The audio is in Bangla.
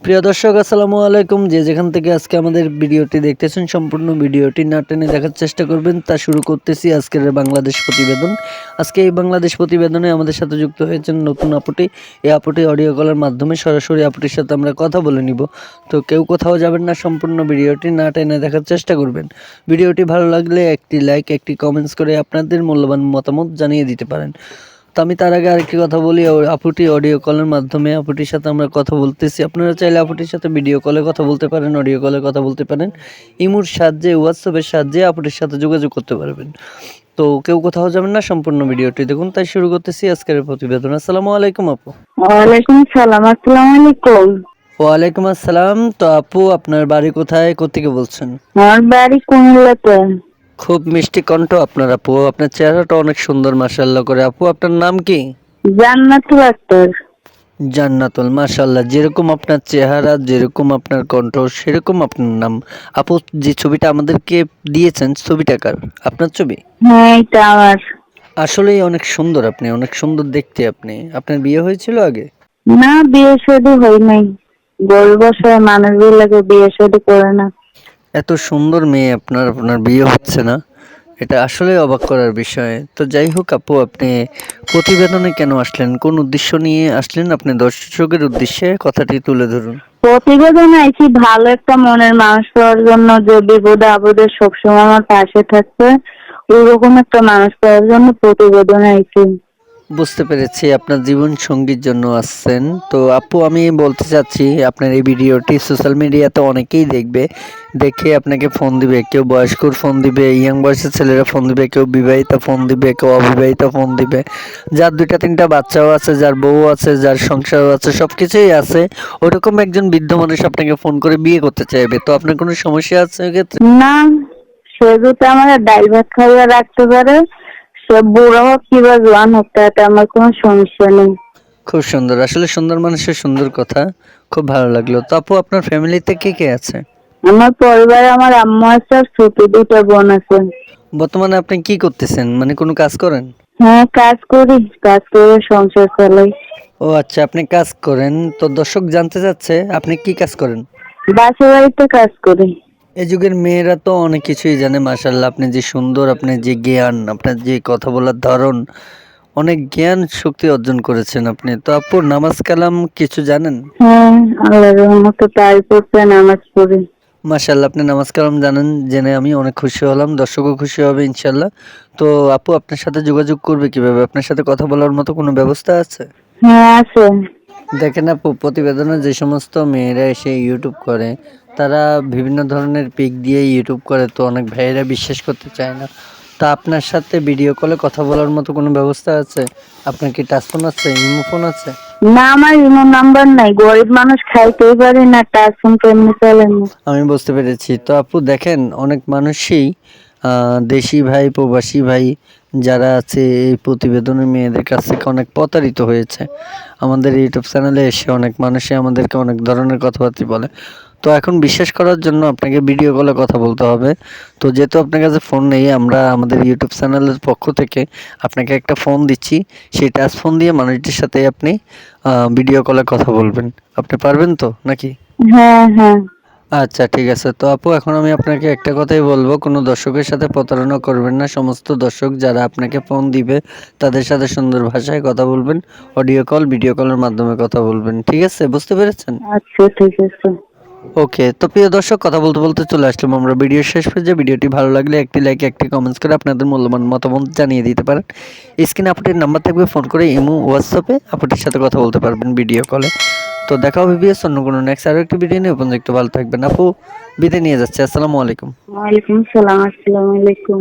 প্রিয় দর্শক আসসালামু আলাইকুম। যে যেখান থেকে আজকে আমাদের ভিডিওটি দেখতেছেন সম্পূর্ণ ভিডিওটি না টেনে দেখার চেষ্টা করবেন। তা শুরু করতেছি আজকের বাংলাদেশ প্রতিবেদন। আজকে এই বাংলাদেশ প্রতিবেদনে আমাদের সাথে যুক্ত হয়েছেন নতুন আপুটি। এই আপুটি অডিও কলের মাধ্যমে সরাসরি আপুটির সাথে আমরা কথা বলে নিব। তো কেউ কোথাও যাবেন না, সম্পূর্ণ ভিডিওটি না টেনে দেখার চেষ্টা করবেন। ভিডিওটি ভালো লাগলে একটি লাইক, একটি কমেন্টস করে আপনাদের মূল্যবান মতামত জানিয়ে দিতে পারেন। তো আমি তার আগে আরেকটি কথা বলি, আপুটি অডিও কলের মাধ্যমে আপুটির সাথে আমরা কথা বলতেছি। আপনারা চাইলে আপুটির সাথে ভিডিও কলে কথা বলতে পারেন, অডিও কলে কথা বলতে পারেন, ইমুর সাহায্যে, হোয়াটসঅ্যাপের সাহায্যে আপুটির সাথে যোগাযোগ করতে পারবেন। তো কেউ কোথাও যাবেন না, সম্পূর্ণ ভিডিওটি দেখুন। তাই শুরু করতেছি আজকের প্রতিবেদন। আসসালামু আলাইকুম আপু। ওয়ালাইকুম সালাম। আসসালামু আলাইকুম। ওয়ালাইকুম আসসালাম। তো আপু, আপনার বাড়ি কোথায়, কোত্থেকে বলছেন? আমার বাড়ি কুমিল্লাতে। খুব মিষ্টি কণ্ঠ আপনার আপু, আপনার চেহারাটা অনেক সুন্দর মাশাআল্লাহ করে। আপু, আপনার নাম কি? জান্নাতুল আক্তার। জান্নাতুল, মাশাআল্লাহ। যেরকম আপনার চেহারা, যেরকম আপনার কণ্ঠ, সেরকম আপনার নাম। আপু, যে ছবিটা আমাদেরকে দিয়েছেন, ছবিটা কার? আপনার ছবি? হ্যাঁ, এটা আমার। আসলেই অনেক সুন্দর আপনি, অনেক সুন্দর দেখতে আপনি। আপনার বিয়ে হয়েছিল আগে? না, বিয়ে শাদী হয় নাই। গরিব বাসায় মানুষগুলোকে বিয়ে শাদী করে না। এত সুন্দর মেয়ে আপনার, আপনার বিয়ে হচ্ছে না, এটা আসলে অবাক করার বিষয়। তো যাই হোক আপু, আপনি প্রতিবেদনে কেন আসলেন, কোন উদ্দেশ্য নিয়ে আসলেন? আপনি দর্শকের উদ্দেশ্যে কথাটি তুলে ধরুন। প্রতিবেদন আইছি ভালো একটা মনের মানুষ পাওয়ার জন্য, যে বিপদে আপদে সবসময় আমার পাশে থাকবে, ওইরকম একটা মানুষ পাওয়ার জন্য প্রতিবেদন আইছি। বুঝতে পেরেছি, আপনার জীবন সঙ্গীর জন্য আসছেন। তো আপু, আমি বলতে চাচ্ছি, আপনার এই ভিডিওটি সোশ্যাল মিডিয়াতে অনেকেই দেখবে, দেখে আপনাকে ফোন দিবে। কেউ বয়স্কর ফোন দিবে, ইয়াং বয়সের ছেলেরা ফোন দিবে, কেউ বিবাহিতা ফোন দিবে, কেউ অবিবাহিতা ফোন দিবে। যার দুইটা তিনটা বাচ্চাও আছে, যার বউ আছে, যার সংসারও আছে, সব কিছুই আছে, ওরকম একজন বৃদ্ধ মানুষ আপনাকে ফোন করে বিয়ে করতে চাইবে। তো আপনার কোনো সমস্যা আছে এক্ষেত্রে? না, সে যদি আমার ডাল ভাত খাইয়ে রাখতে পারে, সে বুড়ো হোক কিংবা জোয়ান হোক, তাতে আমার কোনো সমস্যা নেই। খুব সুন্দর, আসলে সুন্দর মানুষের সুন্দর কথা। খুব ভালো লাগলো। তো আপু, আপনার ফ্যামিলিতে কে কে আছে? আমার পরিবারে আমার আম্মু আছে আর ছোট দুটো বোন আছে। বর্তমানে আপনি কি করতেছেন, মানে কোনো কাজ করেন? হ্যাঁ, কাজ করি, কাজ করে সংসার চালাই। ও আচ্ছা, আপনি কাজ করেন। তো দর্শক জানতে চাচ্ছে আপনি কি কাজ করেন। বাসা বাড়িতে কাজ করি। এই যুগের মেয়েরা তো অনেক কিছুই জানে মাশাআল্লাহ। আপনি যে সুন্দর, আপনি যে জ্ঞান, আপনার যে কথা বলার ধরন, অনেক জ্ঞান শক্তি অর্জন করেছেন আপনি। তো আপু, নামাজ কালাম কিছু জানেন? হ্যাঁ, আল্লাহর রহমতে তাই পড়তে নামাজ পড়ি। মাশাআল্লাহ, আপনি নামাজ কালাম জানেন জেনে আমি অনেক খুশি হলাম, দর্শকও খুশি হবে ইনশাল্লাহ। তো আপু, আপনার সাথে যোগাযোগ করবে কিভাবে? আপনার সাথে কথা বলার মতো কোনো ব্যবস্থা আছে? হ্যাঁ, আছে। দেখেন আপু, প্রতিবেদনে যে সমস্ত মেয়েরা এসে ইউটিউব করে, তারা বিভিন্ন ধরনের পিক দিয়ে ইউটিউব করে, তো অনেক ভাইয়েরা বিশ্বাস করতে চায় না। তা আপনার সাথে ভিডিও কলে কথা বলার মতো কোনো ব্যবস্থা আছে? আপনার কি টাচ ফোন আছে, ইমো ফোন আছে? না, আমার ইমো নাম্বার নাই, গরিব মানুষ খাইতেই পারি না, টাচ ফোন কেমনি চলে না। আমি বুঝতে পেরেছি। তো আপু দেখেন, অনেক মানুষই দেশি ভাই, প্রবাসী ভাই যারা আছে, এই প্রতিবেদনের মেয়েদের কাছ থেকে অনেক প্রতারিত হয়েছে। আমাদের ইউটিউব চ্যানেলে এসে অনেক মানুষই আমাদেরকে অনেক ধরনের কথাবার্তা বলে। তো এখন বিশ্বাস করার জন্য আপনাকে ভিডিও কলে কথা বলতে হবে। তো যেহেতু আপনার কাছে ফোন নেই, আমরা আমাদের ইউটিউব চ্যানেলের পক্ষ থেকে আপনাকে একটা ফোন দিচ্ছি। সেই টাচ ফোন দিয়ে মানুষটির সাথে আপনি ভিডিও কলে কথা বলবেন। আপনি পারবেন তো নাকি? হ্যাঁ, হ্যাঁ। আচ্ছা ঠিক আছে। তো আপু, এখন আমি আপনাকে একটা কথাই বলবো, কোনো দর্শকের সাথে প্রতারণা করবেন না। সমস্ত দর্শক যারা আপনাকে ফোন দিবে, তাদের সাথে সুন্দর ভাষায় কথা বলবেন, অডিও কল, ভিডিও কলের মাধ্যমে কথা বলবেন। ঠিক আছে, বুঝতে পেরেছেন? আচ্ছা, ঠিক আছে। ওকে। তো প্রিয় দর্শক, কথা বলতে বলতে চলে আসলাম আমরা ভিডিওর শেষ পর্যায়ে। ভিডিওটি ভালো লাগলে একটি লাইক, একটি কমেন্টস করে আপনাদের মূল্যবান মতামত জানিয়ে দিতে পারেন। স্ক্রিনে আপুটির নাম্বার থাকবে, ফোন করে ইমো, হোয়াটসঅ্যাপে আপুটির সাথে কথা বলতে পারবেন ভিডিও কলে। তো দেখা হবে বিএস অন্য কোনো নেক্সট আরো একটি ভিডিও নিয়ে। উপযুক্ত ভালো থাকবেন আপু, বিদায় নিয়ে যাচ্ছে। আসসালামু আলাইকুম। ওয়ালাইকুম সালাম। আসসালামু আলাইকুম।